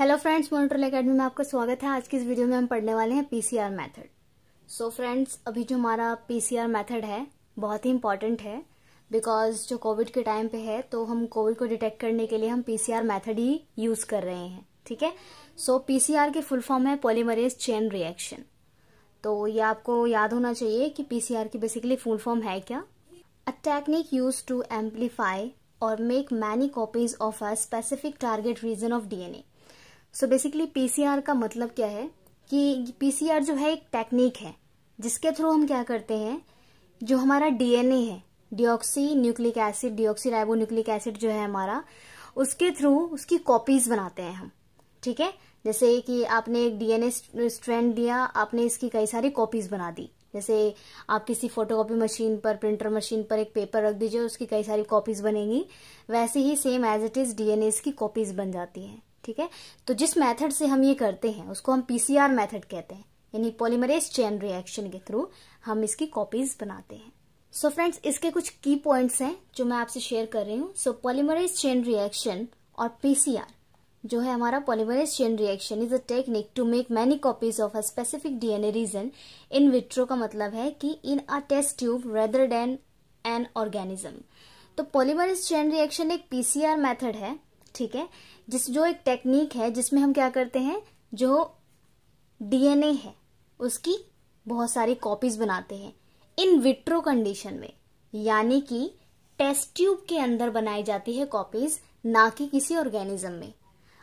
Hello friends, monitor academy में आपका स्वागत है। आज की इस वीडियो में हम पढ़ने वाले हैं पीसीआर मेथड। सो फ्रेंड्स, अभी जो हमारा पीसीआर मेथड है बहुत ही इंपॉर्टेंट है, बिकॉज जो कोविड के टाइम पे है तो हम कोविड को डिटेक्ट करने के लिए हम पीसीआर मेथड ही यूज कर रहे हैं। ठीक है। सो पीसीआर की फुल फॉर्म है पॉलीमरेज चेन रिएक्शन। तो ये आपको याद होना चाहिए कि पीसीआर की बेसिकली फुल फॉर्म है क्या। A technique use to amplify or make many copies of a specific target region of DNA. So basically PCR का मतलब क्या है कि पीसीआर जो है एक टेक्निक है जिसके थ्रू हम क्या करते हैं, जो हमारा डीएनए है, deoxy nucleic acid, deoxy ribo nucleic acid जो है हमारा, उसके थ्रू उसकी कॉपीज बनाते हैं हम। ठीक है। जैसे कि आपने एक डीएनए स्ट्रैंड लिया, आपने इसकी कई सारी कॉपीज बना दी। जैसे आप किसी फोटोकॉपी मशीन पर, प्रिंटर मशीन पर एक पेपर रख दीजिए, उसकी कई सारी कॉपीज बनेंगी। वैसे ही same as it is DNA की कॉपीज बन जाती हैं। ठीक है। तो जिस मेथड से हम ये करते हैं उसको हम पीसीआर मेथड कहते हैं, यानी पॉलीमरेज चेन रिएक्शन के थ्रू हम इसकी कॉपीज बनाते हैं। सो फ्रेंड्स, इसके कुछ की पॉइंट्स हैं जो मैं आपसे शेयर कर रही हूँ। सो पॉलीमरेज चेन रिएक्शन और पीसीआर जो है हमारा, polymerase chain reaction is a technique to make many copies of a specific DNA region in vitro का मतलब है कि in a test tube rather than an organism. तो पॉलीमरेज चेन रिएक्शन एक पीसीआर मेथड है। ठीक है। जो एक टेक्निक है जिसमें हम क्या करते हैं, जो डीएनए है उसकी बहुत सारी कॉपीज बनाते हैं इन विट्रो कंडीशन में, यानी कि टेस्ट ट्यूब के अंदर बनाई जाती है कॉपीज, ना कि किसी ऑर्गेनिज्म में।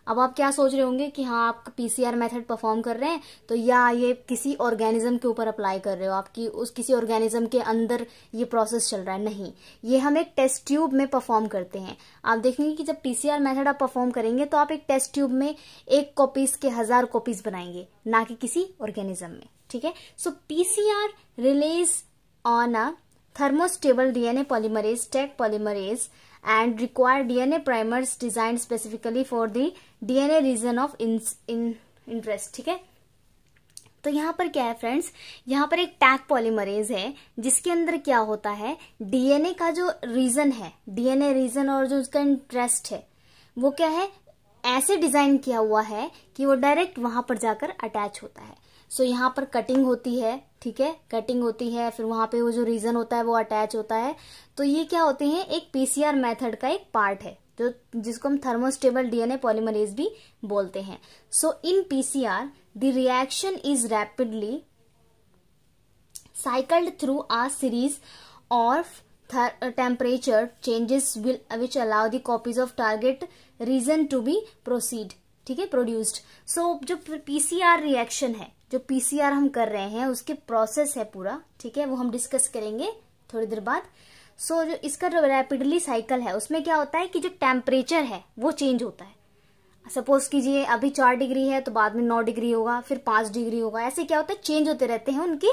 अब आप क्या सोच रहे होंगे कि हाँ, आप पीसीआर मेथड परफॉर्म कर रहे हैं तो या ये किसी ऑर्गेनिज्म के ऊपर अप्लाई कर रहे हो, आपकी उस किसी ऑर्गेनिज्म के अंदर ये प्रोसेस चल रहा है। नहीं, ये हम एक टेस्ट ट्यूब में परफॉर्म करते हैं। आप देखेंगे कि जब पीसीआर मेथड आप परफॉर्म करेंगे तो आप एक टेस्ट ट्यूब में एक कॉपीज के 1000 कॉपीज बनाएंगे, ना कि किसी ऑर्गेनिज्म में। ठीक है। So PCR relies on a thermostable DNA polymerase, Taq polymerase, and require DNA primers designed specifically for the DNA region of interest। ठीक है। तो यहाँ पर क्या है फ्रेंड्स, यहाँ पर एक टैग पॉलीमरेज है जिसके अंदर क्या होता है, डीएनए का जो रीजन है, डीएनए रीजन और जो उसका इंटरेस्ट है वो क्या है, ऐसे डिजाइन किया हुआ है कि वो डायरेक्ट वहां पर जाकर अटैच होता है। सो यहाँ पर कटिंग होती है। ठीक है। कटिंग होती है, फिर वहां पे वो जो रीजन होता है वो अटैच होता है। तो ये क्या होते हैं, एक पीसीआर मेथड का एक पार्ट है जो जिसको हम थर्मोस्टेबल डीएनए पॉलीमरेज भी बोलते हैं। So in PCR the reaction is rapidly cycled through a series of temperature changes which allow the copies of target region to be proceed। ठीक है, प्रोड्यूस्ड। सो जो पीसीआर रिएक्शन है, जो पीसीआर हम कर रहे हैं उसके प्रोसेस है पूरा, ठीक है, वो हम डिस्कस करेंगे थोड़ी देर बाद। सो जो इसका जो रैपिडली साइकिल है उसमें क्या होता है कि जो टेम्परेचर है वो चेंज होता है। सपोज कीजिए अभी 4 डिग्री है तो बाद में 9 डिग्री होगा, फिर 5 डिग्री होगा, ऐसे क्या होता है, चेंज होते रहते हैं उनकी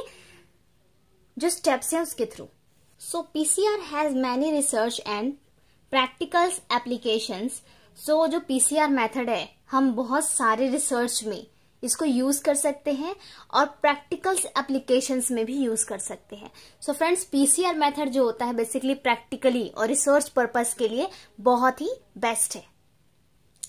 जो स्टेप्स हैं उसके through. So PCR has many research and practicals applications. So जो पीसीआर मेथड है हम बहुत सारे रिसर्च में इसको यूज कर सकते हैं और प्रैक्टिकल्स एप्लीकेशंस में भी यूज कर सकते हैं। सो फ्रेंड्स, पीसीआर मेथड जो होता है बेसिकली प्रैक्टिकली और रिसर्च पर्पस के लिए बहुत ही बेस्ट है।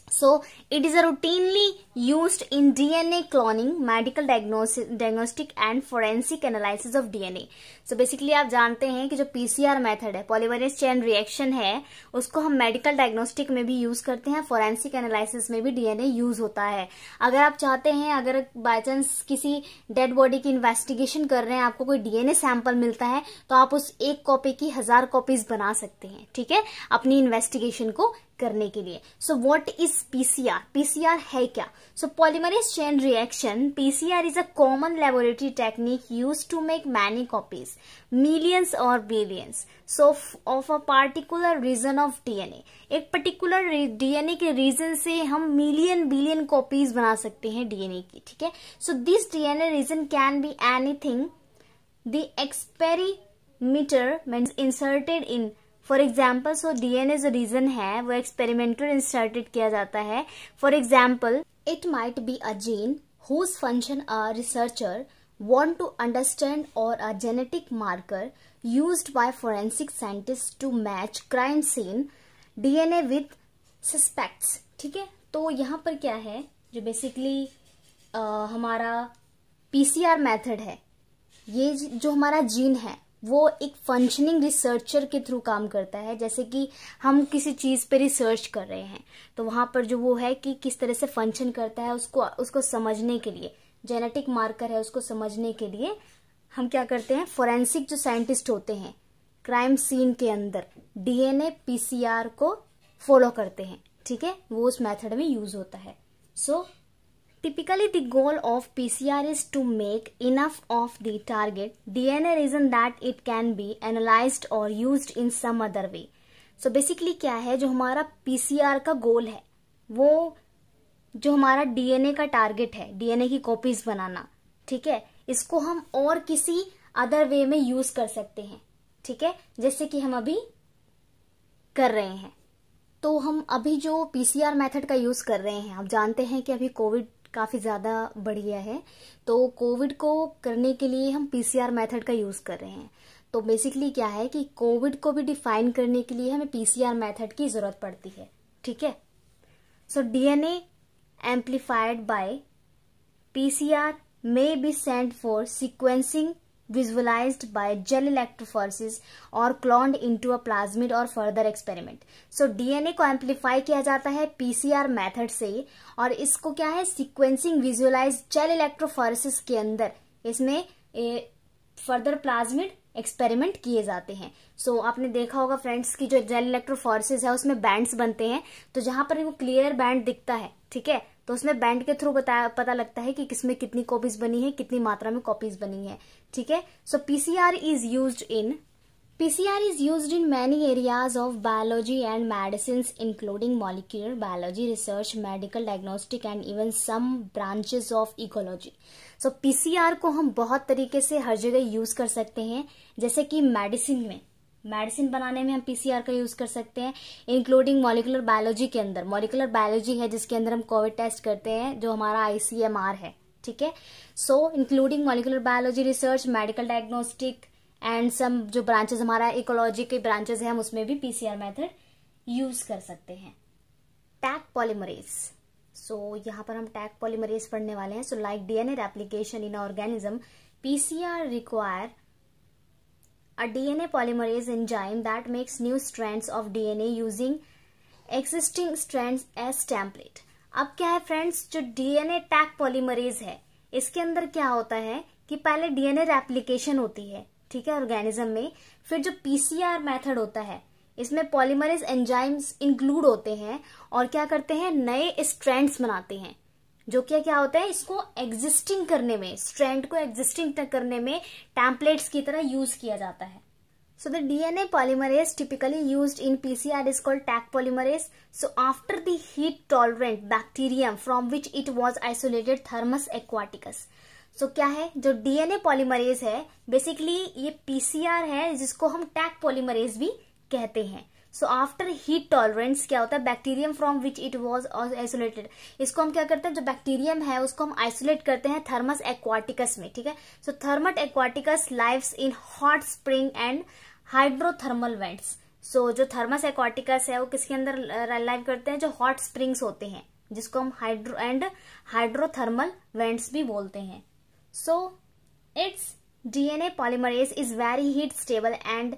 So it is a routinely used in DNA cloning, medical diagnostic and forensic analysis of DNA। So basically आप जानते हैं कि जो PCR मेथड है, पॉलीमरेज चेन रिएक्शन है, उसको हम मेडिकल डायग्नोस्टिक में भी यूज करते हैं, फोरेंसिक एनालिसिस में भी डीएनए यूज होता है। अगर आप चाहते हैं, अगर बाय चांस किसी डेड बॉडी की इन्वेस्टिगेशन कर रहे हैं, आपको कोई डीएनए सैंपल मिलता है तो आप उस एक कॉपी की 1000 कॉपीज बना सकते हैं। ठीक है, अपनी इन्वेस्टिगेशन को करने के लिए। So what is PCR? PCR है क्या? So polymerase chain reaction, PCR is a common laboratory technique used to make many copies, millions or billions, so of a particular region of DNA. एक particular DNA के region से हम million billion copies बना सकते हैं DNA की। ठीक है। So this DNA region can be anything the experimenter means inserted in. For example, so DNA जो रीजन है वो एक्सपेरिमेंटर इंसर्टेड किया जाता है। For example, it might be a gene whose function a researcher want to understand or a genetic marker used by forensic scientists to match crime scene DNA with suspects। ठीक है। तो यहाँ पर क्या है, जो बेसिकली हमारा पीसीआर मेथड है, ये जो हमारा जीन है वो एक फंक्शनिंग रिसर्चर के थ्रू काम करता है। जैसे कि हम किसी चीज पे रिसर्च कर रहे हैं तो वहां पर जो वो है कि किस तरह से फंक्शन करता है उसको समझने के लिए, जेनेटिक मार्कर है उसको समझने के लिए हम क्या करते हैं, फोरेंसिक जो साइंटिस्ट होते हैं क्राइम सीन के अंदर डीएनए पीसीआर को फॉलो करते हैं। ठीक है, वो उस मेथड में यूज होता है। सो typically the goal of PCR is to make enough of the target DNA region that it can be analyzed or used in some other way. So basically क्या है, जो हमारा PCR का गोल है वो जो हमारा DNA का टारगेट है, DNA की कॉपीज बनाना, ठीक है, इसको हम और किसी अदर वे में यूज कर सकते हैं। ठीक है, जैसे कि हम अभी कर रहे हैं। तो हम अभी जो PCR मेथड का यूज कर रहे हैं, आप जानते हैं कि अभी कोविड काफी ज्यादा बढ़ गया है, तो कोविड को करने के लिए हम पीसीआर मेथड का यूज कर रहे हैं। तो बेसिकली क्या है कि कोविड को भी डिफाइन करने के लिए हमें पीसीआर मेथड की जरूरत पड़ती है। ठीक है, so DNA amplified by PCR may be sent for sequencing visualized by gel electrophoresis or cloned into a plasmid or further experiment. So DNA को एम्पलीफाई किया जाता है PCR मेथड से और इसको क्या है, सीक्वेंसिंग विजुअलाइज जेल इलेक्ट्रोफोरेसिस के अंदर इसमें फर्दर प्लाज्मिड एक्सपेरिमेंट किए जाते हैं। सो आपने देखा होगा फ्रेंड्स की जो जेल इलेक्ट्रोफोरेसिस है उसमें बैंड्स बनते हैं, तो जहां पर वो क्लियर बैंड दिखता है, ठीक है, तो उसमें बैंड के थ्रू पता लगता है कि किसमें कितनी कॉपीज बनी है, कितनी मात्रा में कॉपीज बनी है। ठीक है, so PCR is used in many areas of biology and medicine including molecular biology research, medical diagnostic and even some branches of ecology. So PCR को हम बहुत तरीके से हर जगह यूज कर सकते हैं, जैसे कि मेडिसिन बनाने में हम पीसीआर का यूज कर सकते हैं, इंक्लूडिंग मॉलिक्यूलर बायोलॉजी के अंदर। मॉलिक्यूलर बायोलॉजी है जिसके अंदर हम कोविड टेस्ट करते हैं, जो हमारा आईसीएमआर है। ठीक है, so including molecular biology research, medical diagnostic and some जो ब्रांचेस हमारा इकोलॉजी के ब्रांचेस है, हम उसमें भी पीसीआर मेथड यूज कर सकते हैं। टैग पॉलीमरेज, सो यहाँ पर हम टैग पॉलीमरेज पढ़ने वाले हैं। So like DNA replication in organism, PCR require a DNA polymerase enzyme that makes new strands of DNA using existing strands as template. अब क्या है फ्रेंड्स, जो डीएनए टैग पॉलीमरेज है इसके अंदर क्या होता है कि पहले डीएनए रेप्लिकेशन होती है, ठीक है, ऑर्गेनिज्म में। फिर जो पीसीआर मेथड होता है इसमें पॉलीमरेज एंजाइम्स इंक्लूड होते हैं और क्या करते हैं, नए स्ट्रैंड्स बनाते हैं, जो क्या होता है, इसको एग्जिस्टिंग करने में, स्ट्रैंड को एग्जिस्टिंग करने में टेम्पलेट्स की तरह यूज किया जाता है। So the DNA polymerase typically used in PCR is called Taq polymerase. So after the heat tolerant bacterium from which it was isolated Thermus aquaticus. So क्या है, जो डीएनए पॉलीमरेज है बेसिकली ये पीसीआर है जिसको हम टैग पॉलीमरेज भी कहते हैं। सो आफ्टर हीट टॉलरेंस क्या होता है, bacterium from which it was isolated, इसको हम क्या करते हैं, जो बैक्टीरियम है उसको हम आइसोलेट करते हैं थर्मस एक्वाटिकस में। ठीक है, so Thermus aquaticus lives in hot spring and hydrothermal vents. So जो थर्मस एक्वाटिकस है वो किसके अंदर लाइव करते हैं, जो हॉट स्प्रिंग्स होते हैं जिसको हम हाइड्रोथर्मल वेंट्स भी बोलते हैं। So its DNA polymerase is very heat stable and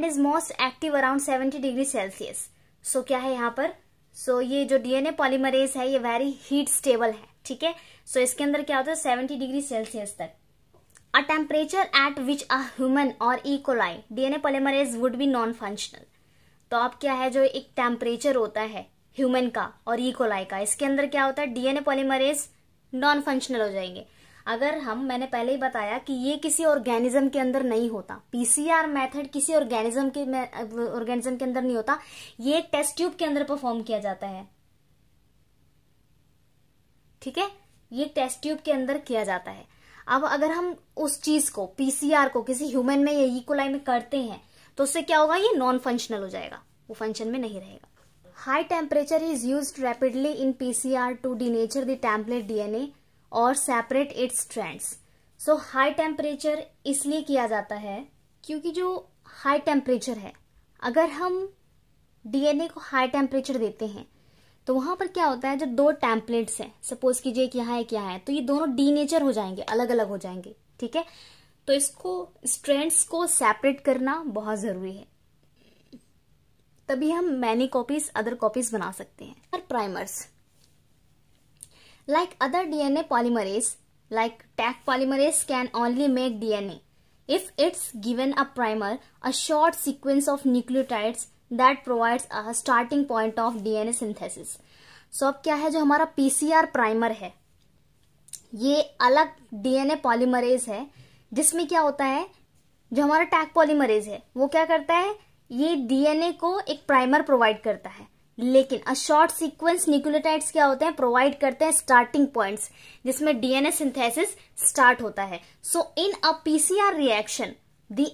is most active around 70 degree Celsius. So क्या है यहाँ पर, सो ये जो डीएनए पॉलीमरेज है ये वेरी हीट स्टेबल है। ठीक है, सो इसके अंदर क्या होता है 70 डिग्री सेल्सियस तक। A temperature at which a human or E coli DNA polymerase would be non functional. तो अब क्या है, जो एक टेम्परेचर होता है ह्यूमन का और ई कोलाई का, इसके अंदर क्या होता है, डीएनए पॉलीमरेज नॉन फंक्शनल हो जाएंगे। अगर मैंने पहले ही बताया कि ये किसी ऑर्गेनिज्म के अंदर नहीं होता, पीसीआर मेथड किसी ऑर्गेनिज्म के अंदर नहीं होता, ये एक टेस्ट ट्यूब के अंदर परफॉर्म किया जाता है। ठीक है, ये टेस्ट ट्यूब के अंदर किया जाता है। अब अगर हम उस चीज को, पीसीआर को किसी ह्यूमन में या ई कोलाई में करते हैं तो उससे क्या होगा, ये नॉन फंक्शनल हो जाएगा, वो फंक्शन में नहीं रहेगा। High temperature is used rapidly in PCR to denature the template DNA और separate its strands. So high temperature इसलिए किया जाता है क्योंकि जो हाई टेम्परेचर है, अगर हम डीएनए को हाई टेम्परेचर देते हैं तो वहां पर क्या होता है, जो दो टेम्पलेट्स हैं, सपोज कीजिए कि यहाँ एक यहाँ है, तो ये दोनों डीनेचर हो जाएंगे, अलग अलग हो जाएंगे, ठीक है। तो इसको स्ट्रैंड्स को सेपरेट करना बहुत जरूरी है, तभी हम मैनी कॉपीज अदर कॉपीज बना सकते हैं। Primers like other DNA polymerase like Taq polymerase can only make DNA if it's given a primer, a short sequence of nucleotides that provides a starting point of DNA synthesis. So अब क्या है, जो हमारा PCR primer है ये अलग DNA polymerase है, जिसमें क्या होता है, जो हमारा टैग पॉलीमरेज है वो क्या करता है, ये DNA को एक प्राइमर प्रोवाइड करता है, लेकिन अ शॉर्ट सीक्वेंस न्यूक्लियोटाइड्स क्या होते हैं, प्रोवाइड करते हैं स्टार्टिंग पॉइंट्स जिसमें डीएनए सिंथेसिस स्टार्ट होता है। So in a PCR reaction the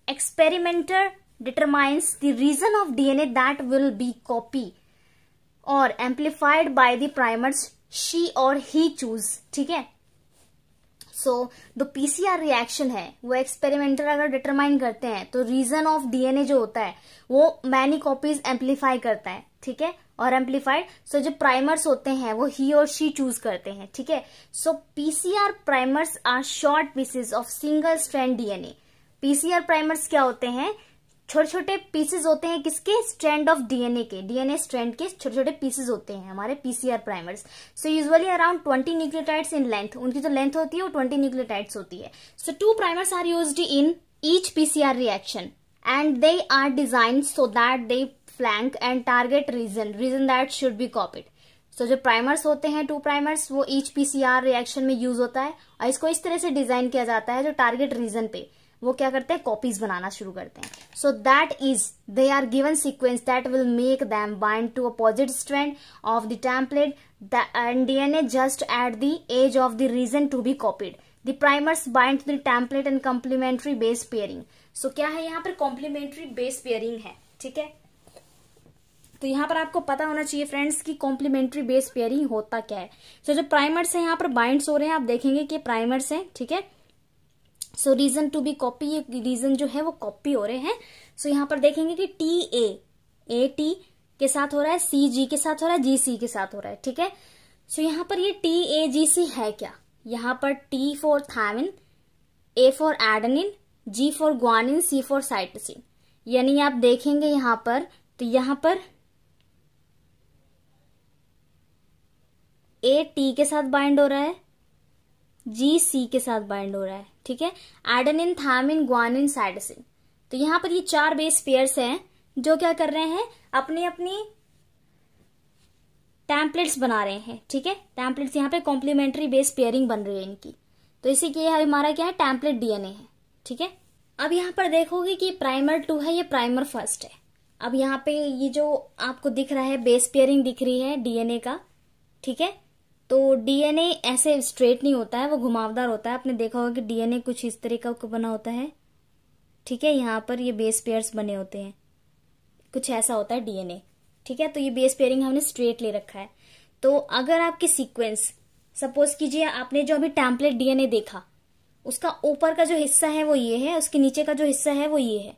experimenter determines the region of DNA that will be copy or amplified by the primers she or he choose, ठीक है। सो जो PCR reaction है वो experimenter अगर determine करते हैं तो रीजन ऑफ डीएनए जो होता है वो मैनी कॉपीज एम्प्लीफाई करता है, ठीक है, और एम्प्लीफाइड सो जो प्राइमर्स होते हैं वो ही और शी चूज करते हैं, ठीक है। So PCR primers are short pieces of single strand DNA. PCR primers क्या होते हैं, छोटे छोटे पीसेस होते हैं, किसके, स्ट्रैंड ऑफ डीएनए के, डीएनए स्ट्रैंड के छोटे छोटे पीसेस होते हैं हमारे PCR primers. So usually around 20 nucleotides in length, उनकी जो लेंथ होती है वो 20 न्यूक्लियोटाइड्स होती है। So 2 primers are used in each PCR reaction and they are designed so that they flank and target region that should be copied. So जो primers होते हैं 2 प्राइमर्स वो ईच पीसीआर रिएक्शन में यूज होता है और इसको इस तरह से डिजाइन किया जाता है जो टारगेट रीजन पे वो क्या करते हैं, कॉपीज बनाना शुरू करते हैं। So that is they are given sequence that will make them bind to opposite strand of the template and DNA just at the edge of the region to be copied. The primers bind to the template and complementary base pairing. So क्या है यहाँ पर, complementary base pairing है, ठीक है। तो यहाँ पर आपको पता होना चाहिए फ्रेंड्स कि कॉम्प्लीमेंट्री बेस पेयरिंग होता क्या है। सो जो प्राइमर्स है यहाँ पर बाइंड्स हो रहे हैं, आप देखेंगे कि प्राइमर्स हैं, ठीक है। सो रीजन टू बी कॉपी, ये रीजन जो है वो कॉपी हो रहे हैं। सो यहाँ पर देखेंगे कि टी के साथ हो रहा है, सी जी के साथ हो रहा है, जी सी के साथ हो रहा है, ठीक है। सो यहाँ पर ये टी ए जी सी है क्या, यहाँ पर T for thymine, A for adenine, G for guanine, C for cytosine. यानी आप देखेंगे यहाँ पर, तो यहाँ पर ए टी के साथ बाइंड हो रहा है, जी सी के साथ बाइंड हो रहा है, ठीक है, एडेनिन, थायमिन, ग्वानिन, साइटोसिन। तो यहां पर ये 4 बेस पेयर्स हैं जो क्या कर रहे हैं, अपनी अपनी टेम्पलेट्स बना रहे हैं, ठीक है। टेम्पलेट्स यहाँ पे कॉम्प्लीमेंट्री बेस पेयरिंग बन रही है इनकी, तो इसी के हमारा क्या है, टेम्पलेट डीएनए है, ठीक है। अब यहाँ पर देखोगे कि प्राइमर 2 है, ये प्राइमर 1 है। अब यहाँ पे ये जो आपको दिख रहा है बेस पेयरिंग दिख रही है डीएनए का, ठीक है। तो डीएनए ऐसे स्ट्रेट नहीं होता है, वो घुमावदार होता है। आपने देखा होगा कि डीएनए कुछ इस तरीके का बना होता है, ठीक है। यहाँ पर ये बेस पेयर्स बने होते हैं, कुछ ऐसा होता है डीएनए, ठीक है। तो ये बेस पेयरिंग हमने स्ट्रेट ले रखा है। तो अगर आपके सीक्वेंस, सपोज कीजिए आपने जो अभी टेम्पलेट डीएनए देखा, उसका ऊपर का जो हिस्सा है वो ये है, उसके नीचे का जो हिस्सा है वो ये है।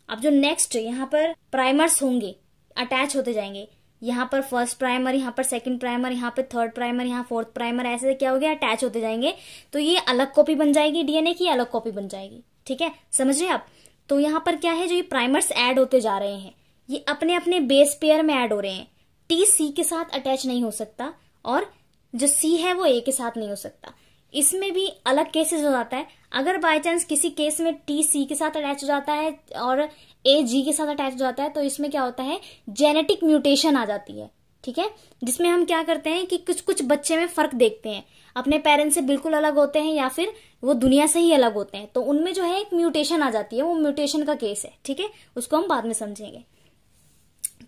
अब जो नेक्स्ट यहाँ पर प्राइमर्स होंगे अटैच होते जाएंगे, यहाँ पर फर्स्ट प्राइमर, यहाँ पर सेकंड प्राइमर, यहाँ पे थर्ड प्राइमर, यहाँ फोर्थ प्राइमर, ऐसे क्या हो गया, अटैच होते जाएंगे। तो ये अलग कॉपी बन जाएगी डीएनए की, अलग कॉपी बन जाएगी, ठीक है, समझ रहे आप। तो यहाँ पर क्या है, जो ये प्राइमर्स ऐड होते जा रहे हैं ये अपने अपने बेस पेयर में ऐड हो रहे हैं। टी सी के साथ अटैच नहीं हो सकता और जो सी है वो ए के साथ नहीं हो सकता। इसमें भी अलग केसेस हो जाता है। अगर बाय चांस किसी केस में टी सी के साथ अटैच हो जाता है और ए जी के साथ अटैच हो जाता है, तो इसमें क्या होता है, जेनेटिक म्यूटेशन आ जाती है, ठीक है। जिसमें हम क्या करते हैं कि कुछ कुछ बच्चे में फर्क देखते हैं, अपने पेरेंट्स से बिल्कुल अलग होते हैं या फिर वो दुनिया से ही अलग होते हैं, तो उनमें जो है एक म्यूटेशन आ जाती है, वो म्यूटेशन का केस है, ठीक है, उसको हम बाद में समझेंगे।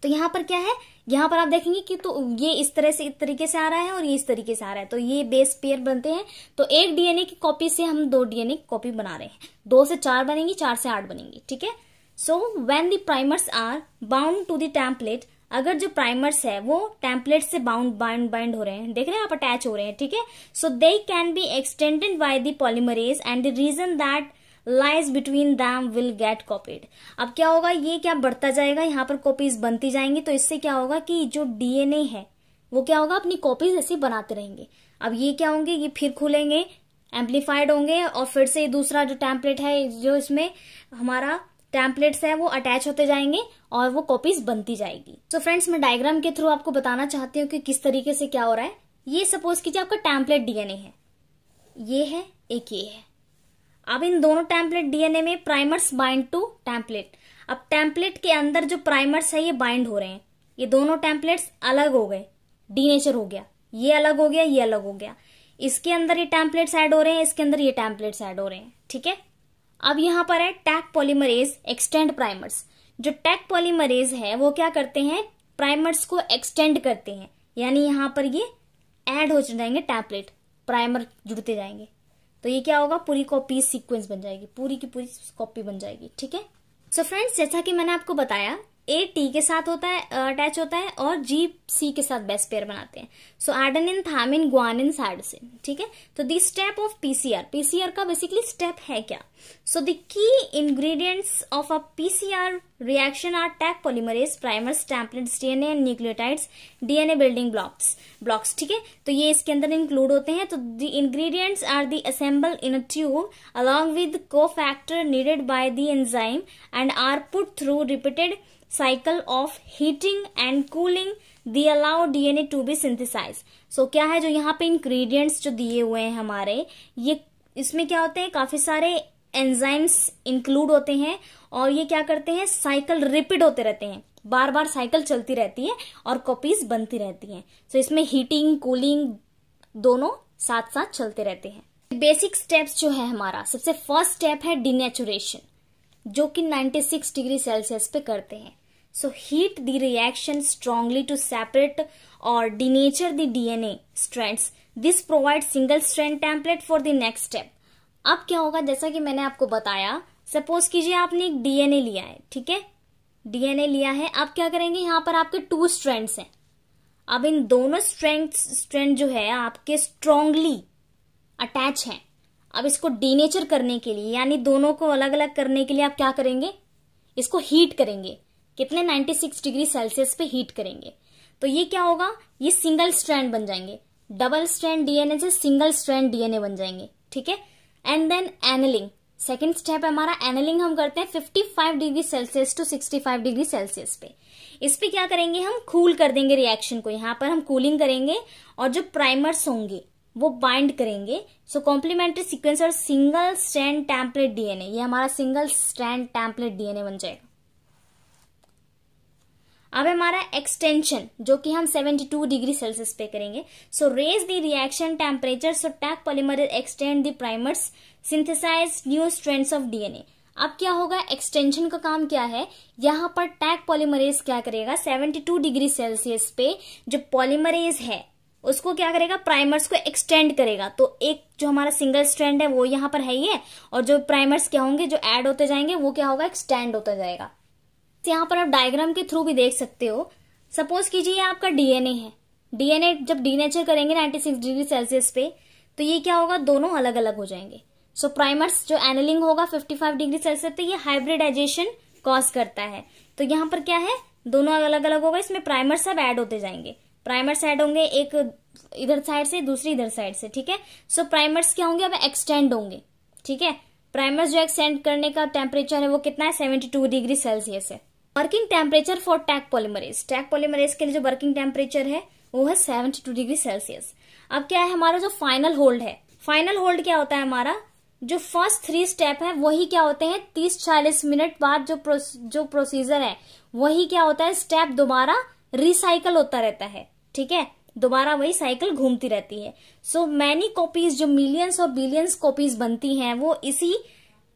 तो यहाँ पर क्या है, यहाँ पर आप देखेंगे कि तो ये इस तरह से, इस तरीके से आ रहा है और ये इस तरीके से आ रहा है, तो ये बेस पेयर बनते हैं। तो एक डीएनए की कॉपी से हम 2 डीएनए की कॉपी बना रहे हैं, 2 से 4 बनेंगी, 4 से 8 बनेंगी, ठीक है। So when the primers are bound to the template, अगर जो प्राइमर्स है वो टेम्पलेट से बाइंड हो रहे हैं, देख रहे हैं आप, अटैच हो रहे हैं, ठीक है। So they can be extended by the polymerase and the region that lies between them will get copied. अब क्या होगा, ये क्या बढ़ता जाएगा, यहाँ पर कॉपीज बनती जाएंगी, तो इससे क्या होगा कि जो डीएनए है वो क्या होगा, अपनी कॉपीज ऐसे बनाते रहेंगे। अब ये क्या होंगे, ये फिर खुलेंगे, एम्पलीफाइड होंगे, और फिर से दूसरा जो टेम्पलेट है, जो इसमें हमारा टेम्पलेट्स है वो अटैच होते जाएंगे और वो कॉपीज बनती जाएगी। तो फ्रेंड्स, मैं डायग्राम के थ्रू आपको बताना चाहती हूँ कि किस तरीके से क्या हो रहा है। ये सपोज कीजिए आपका टेम्पलेट डीएनए है, ये है, एक ये है। अब इन दोनों टेम्पलेट डीएनए में प्राइमर्स बाइंड टू टेम्पलेट। अब टेम्पलेट के अंदर जो प्राइमर्स है ये बाइंड हो रहे हैं, ये दोनों टेम्पलेट्स अलग हो गए, डीनेचर हो गया, ये अलग हो गया, ये अलग हो गया। इसके अंदर ये टेम्पलेट्स ऐड हो रहे हैं, इसके अंदर ये टेम्पलेट्स ऐड हो रहे हैं, ठीक है। अब यहां पर है टैग पॉलीमरेज एक्सटेंड प्राइमर्स। जो टैग पॉलीमरेज है वो क्या करते हैं, प्राइमर्स को एक्सटेंड करते हैं, यानी यहां पर ये ऐड हो जाएंगे टेम्पलेट, प्राइमर जुड़ते जाएंगे, तो ये क्या होगा, पूरी कॉपी सीक्वेंस बन जाएगी, पूरी की पूरी कॉपी बन जाएगी, ठीक है। सो फ्रेंड्स, जैसा कि मैंने आपको बताया, ए टी के साथ होता है, अटैच होता है, और जी सी के साथ बेस पेयर बनाते हैं। सो एडेनिन, थायमिन, ग्वानिन, साइटोसिन, ठीक है। तो this step of PCR, PCR का बेसिकली स्टेप है क्या। So the key ingredients of a PCR reaction R tag polymerase, primers, templates, DNA and nucleotides, DNA building blocks, ठीक है। तो ये इसके अंदर इंक्लूड होते हैं। तो the ingredients are the assemble in a tube along with cofactor needed by the enzyme and are put through repeated cycle of heating and cooling the allow DNA to be synthesized। So क्या है, जो यहाँ पे ingredients जो दिए हुए हैं हमारे, ये इसमें क्या होते हैं, काफी सारे एंजाइम्स इंक्लूड होते हैं, और ये क्या करते हैं, साइकिल रिपीट होते रहते हैं, बार बार साइकिल चलती रहती है और कॉपीज बनती रहती हैं। So इसमें हीटिंग, कूलिंग दोनों साथ साथ चलते रहते हैं। बेसिक स्टेप्स जो है हमारा, सबसे फर्स्ट स्टेप है डिनेचुरेशन, जो कि 96 डिग्री सेल्सियस पे करते हैं। So heat the reaction strongly to separate or denature the DNA strands. This provides single strand template for the next step. अब क्या होगा, जैसा कि मैंने आपको बताया, सपोज कीजिए आपने एक डीएनए लिया है, ठीक है, डीएनए लिया है। अब क्या करेंगे, यहाँ पर आपके 2 स्ट्रैंड्स हैं। अब इन दोनों स्ट्रैंड जो है आपके स्ट्रांगली अटैच हैं। अब इसको डीनेचर करने के लिए, यानी दोनों को अलग अलग करने के लिए आप क्या करेंगे, इसको हीट करेंगे। कितने, 96 डिग्री सेल्सियस पे हीट करेंगे। तो ये क्या होगा, ये सिंगल स्ट्रैंड बन जाएंगे, डबल स्ट्रैंड डीएनए से सिंगल स्ट्रैंड डीएनए बन जाएंगे, ठीक है। And then annealing, second step है हमारा। एनलिंग हम करते हैं 55 degree Celsius to 65 degree Celsius पे। इस पे क्या करेंगे, हम कूल कर देंगे रिएक्शन को, यहाँ पर हम कूलिंग करेंगे और जो प्राइमर्स होंगे वो बाइंड करेंगे। सो कॉम्प्लीमेंट्री सीक्वेंस और सिंगल स्ट्रैंड टेम्पलेट डीएनए, ये हमारा सिंगल स्ट्रैंड टेम्पलेट डीएनए बन जाएगा। अब हमारा एक्सटेंशन, जो कि हम 72 डिग्री सेल्सियस पे करेंगे। So raise the reaction temperature, so Taq polymerase extend the primers, synthesize new strands of DNA. अब क्या होगा, एक्सटेंशन का काम क्या है, यहां पर टैग पॉलीमरेज क्या करेगा, 72 डिग्री सेल्सियस पे जो पॉलीमरेज है उसको क्या करेगा, प्राइमर्स को एक्सटेंड करेगा। तो एक जो हमारा सिंगल स्ट्रैंड है वो यहां पर है ही है, और जो प्राइमर्स क्या होंगे, जो ऐड होते जाएंगे, वो क्या होगा, एक्सटेंड होता जाएगा। यहाँ पर आप डायग्राम के थ्रू भी देख सकते हो। सपोज कीजिए आपका डीएनए है, डीएनए जब डीनेचर करेंगे 96 डिग्री सेल्सियस पे, तो ये क्या होगा, दोनों अलग अलग हो जाएंगे। सो प्राइमर्स जो एनलिंग होगा 55 डिग्री सेल्सियस पे, ये हाइब्रिडाइजेशन कॉज करता है। तो यहाँ पर क्या है, दोनों अलग अलग होगा, इसमें प्राइमर्स सब ऐड होते जाएंगे, प्राइमर्स ऐड होंगे, एक इधर साइड से, दूसरी इधर साइड से, ठीक है। सो प्राइमर्स क्या होंगे, अब एक्सटेंड होंगे, ठीक है। प्राइमर्स जो एक्सटेंड करने का टेम्परेचर है वो कितना है, 72 डिग्री सेल्सियस है। Working temperature for tag polymerase, tag polymerase के लिए जो वर्किंग टेम्परेचर है वो है 72 डिग्री सेल्सियस। अब क्या है हमारा जो फाइनल होल्ड है, फाइनल होल्ड क्या होता है हमारा, जो फर्स्ट 3 स्टेप है वही क्या होते हैं, 30-40 मिनट बाद जो प्रोसीजर है वही क्या होता है, स्टेप दोबारा रिसाइकल होता रहता है, ठीक है, दोबारा वही साइकिल घूमती रहती है। सो मैनी कॉपीज, जो मिलियंस और बिलियंस कॉपीज बनती हैं वो इसी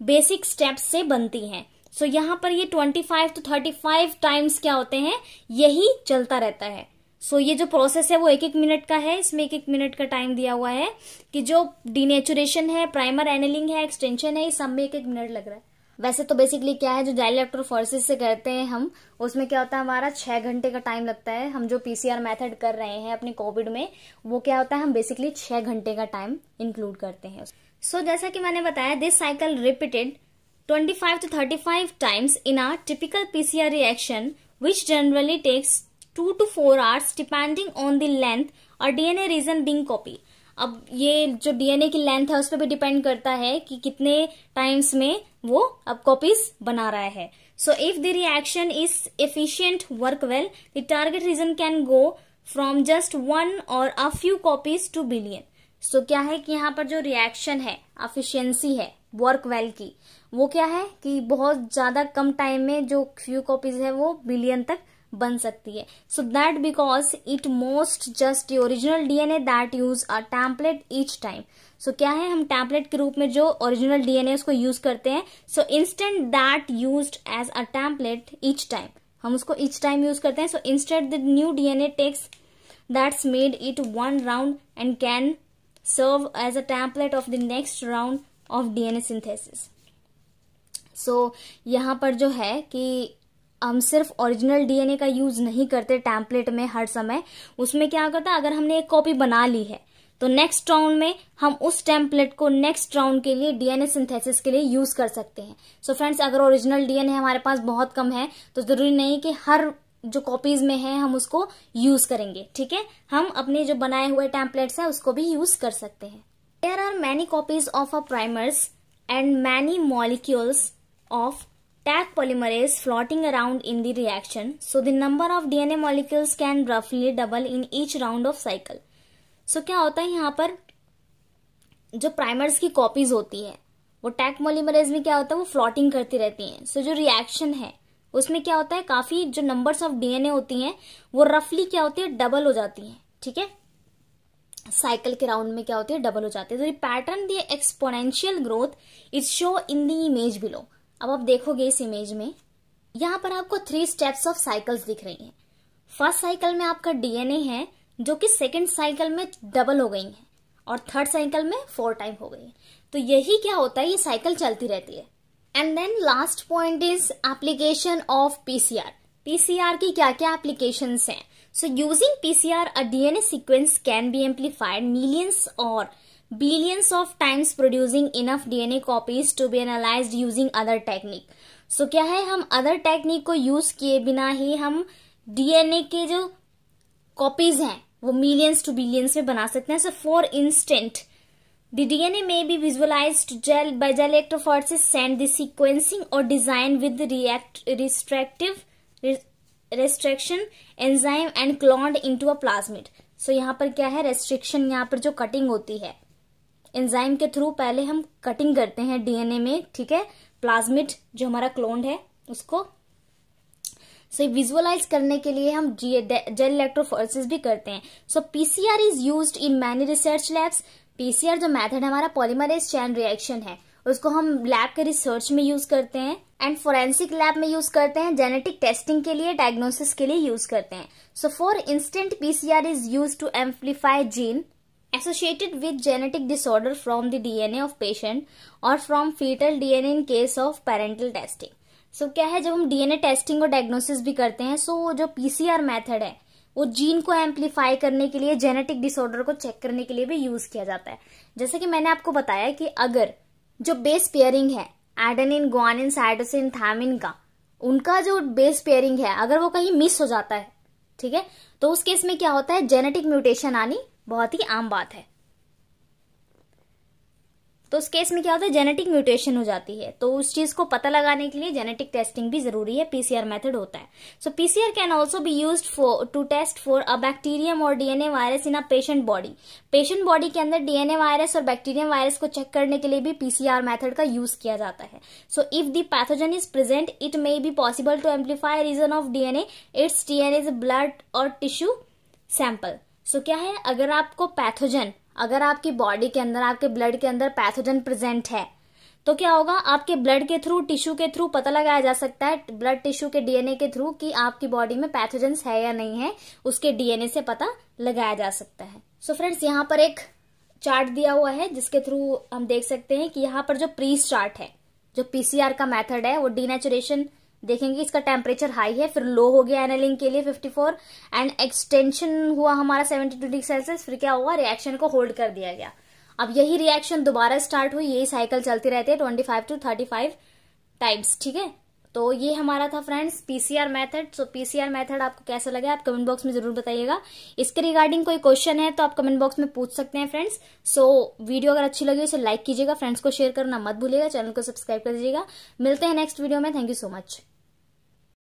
बेसिक स्टेप से बनती हैं। सो यहाँ पर ये 25 to 35 टाइम्स क्या होते हैं, यही चलता रहता है। सो ये जो प्रोसेस है वो 1-1 मिनट का है, इसमें 1-1 मिनट का टाइम दिया हुआ है कि जो डिनेचुरेशन है, प्राइमर एनलिंग है, एक्सटेंशन है, इस सब में 1-1 मिनट लग रहा है। वैसे तो बेसिकली क्या है, जो डाइलेक्ट्रोफोरेसिस से करते हैं हम, उसमें क्या होता है हमारा 6 घंटे का टाइम लगता है। हम जो पीसीआर मेथड कर रहे हैं अपने कोविड में, वो क्या होता है, हम बेसिकली 6 घंटे का टाइम इंक्लूड करते हैं। सो जैसा कि मैंने बताया, this cycle repeated 25 to 35 times in a typical PCR reaction, which generally takes 2 to 4 hours depending on the length or DNA region being copied. अब ये जो DNA की लेंथ है उस पर भी डिपेंड करता है कि कितने टाइम्स में वो अब कॉपीज बना रहा है. So if the reaction is efficient, work well, the target region can go from just 1 or a few copies to billion. So क्या है कि यहाँ पर जो रिएक्शन है, एफिशिएंसी है वर्क वेल की, वो क्या है कि बहुत ज्यादा कम टाइम में जो फ्यू कॉपीज है वो बिलियन तक बन सकती है. So that because it most just the original DNA that use a template each time. So क्या है, हम टेम्पलेट के रूप में जो ओरिजिनल डीएनए उसको यूज करते हैं. So instant that used as a template each time, हम उसको ईच टाइम यूज करते हैं. So instead the new DNA takes that's made it one round and can serve as a template of the next round of DNA synthesis. So यहाँ पर जो है कि हम सिर्फ ओरिजिनल डीएनए का यूज नहीं करते टेम्पलेट में हर समय. उसमें क्या करता है, अगर हमने एक कॉपी बना ली है तो नेक्स्ट राउंड में हम उस टेम्पलेट को नेक्स्ट राउंड के लिए डीएनए सिंथेसिस के लिए यूज कर सकते हैं. सो फ्रेंड्स, अगर ओरिजिनल डीएनए हमारे पास बहुत कम है तो जरूरी नहीं कि हर जो कॉपीज में है हम उसको यूज करेंगे. ठीक है, हम अपने जो बनाए हुए टेम्पलेट्स है उसको भी यूज कर सकते हैं. There are many copies of a primers and many molecules of Taq polymerase floating around in the reaction, so the number of DNA molecules can roughly double in each round of cycle. So क्या होता है, यहाँ पर जो primers की copies होती है वो टैक पॉलीमरेज में क्या होता है, वो फ्लोटिंग करती रहती हैं. सो जो रिएक्शन है उसमें क्या होता है, काफी जो नंबर्स ऑफ डीएनए होती हैं वो रफली क्या होती है, डबल हो जाती हैं. ठीक है, साइकिल के राउंड में क्या होती है, डबल हो जाती है. तो ये pattern the exponential growth is show in the image below. अब आप देखोगे इस इमेज में, यहां पर आपको 3 स्टेप्स ऑफ साइकिल्स दिख रही हैं. फर्स्ट साइकिल में आपका डीएनए है जो कि सेकंड साइकिल में डबल हो गई है और थर्ड साइकिल में 4 टाइम हो गई है. तो यही क्या होता है, ये साइकिल चलती रहती है. And then last point is application of PCR. PCR की क्या क्या एप्लीकेशंस हैं. So using PCR a DNA sequence can be amplified millions और billions of times producing enough DNA copies to be analyzed using other technique. So क्या है, हम other technique को use किए बिना ही हम DNA के जो कॉपीज हैं वो millions to billions में बना सकते हैं. So for instance, the DNA may be visualized by gel electrophoresis, send the sequencing or design with the restriction enzyme and cloned into a plasmid. So यहाँ पर क्या है, restriction, यहाँ पर जो कटिंग होती है एंजाइम के थ्रू पहले हम कटिंग करते हैं डीएनए में. ठीक है, प्लाज्मिड जो हमारा क्लोन्ड है उसको. सो विजुअलाइज करने के लिए हम जेल इलेक्ट्रोफोरेसिस भी करते हैं. So PCR is used in many research labs. PCR जो मेथड है हमारा पॉलीमरेज चेन रिएक्शन है, उसको हम लैब के रिसर्च में यूज करते हैं एंड फोरेंसिक लैब में यूज करते हैं. जेनेटिक टेस्टिंग के लिए, डायग्नोसिस के लिए यूज करते हैं. So for instant PCR is use to amplify gene associated with genetic disorder from the DNA of patient or from fetal DNA in case of parental testing. So क्या है, जब हम DNA टेस्टिंग और diagnosis भी करते हैं, सो जो PCR method है वो जीन को एम्प्लीफाई करने के लिए, जेनेटिक डिसऑर्डर को चेक करने के लिए भी यूज किया जाता है. जैसे कि मैंने आपको बताया कि अगर जो बेस पेयरिंग है एडेनिन, ग्वानिन, साइटोसिन, थायमिन का, उनका जो बेस पेयरिंग है अगर वो कहीं मिस हो जाता है, ठीक है, तो उस केस में क्या होता है, जेनेटिक म्यूटेशन आनी बहुत ही आम बात है. तो उस केस में क्या होता है, जेनेटिक म्यूटेशन हो जाती है. तो उस चीज को पता लगाने के लिए जेनेटिक टेस्टिंग भी जरूरी है, पीसीआर मेथड होता है. So PCR can also be used for to test for a bacterium और DNA virus in a patient body. Patient body के अंदर डीएनए वायरस और बैक्टीरियम वायरस को चेक करने के लिए भी पीसीआर मेथड का यूज किया जाता है. So if the pathogen is present, it may be possible to amplify region of DNA, its DNA is blood और टिश्यू सैंपल. सो क्या है, अगर आपको पैथोजन, अगर आपकी बॉडी के अंदर, आपके ब्लड के अंदर पैथोजन प्रेजेंट है, तो क्या होगा, आपके ब्लड के थ्रू, टिश्यू के थ्रू पता लगाया जा सकता है, ब्लड टिश्यू के डीएनए के थ्रू कि आपकी बॉडी में पैथोजन्स है या नहीं है, उसके डीएनए से पता लगाया जा सकता है. सो फ्रेंड्स, यहाँ पर एक चार्ट दिया हुआ है जिसके थ्रू हम देख सकते हैं कि यहाँ पर जो प्री स्टार्ट है, जो पीसीआर का मेथड है, वो डीनेचुरेशन देखेंगे, इसका टेम्परेचर हाई है, फिर लो हो गया एनालिन के लिए 54 एंड एक्सटेंशन हुआ हमारा 72 डिग्री सेल्सियस, फिर क्या हुआ, रिएक्शन को होल्ड कर दिया गया. अब यही रिएक्शन दोबारा स्टार्ट हुई, यही साइकिल चलती रहती है 25 to 35 टाइप्स, ठीक है। तो ये हमारा था फ्रेंड्स पीसीआर मेथड। सो पीसीआर मेथड आपको कैसा लगा आप कमेंट बॉक्स में जरूर बताइएगा। इसके रिगार्डिंग कोई क्वेश्चन है तो आप कमेंट बॉक्स में पूछ सकते हैं फ्रेंड्स। सो वीडियो अगर अच्छी लगी उसे लाइक कीजिएगा, फ्रेंड्स को शेयर करना मत भूलिएगा, चैनल को सब्सक्राइब कर दीजिएगा। मिलते हैं नेक्स्ट वीडियो में। Thank you so much.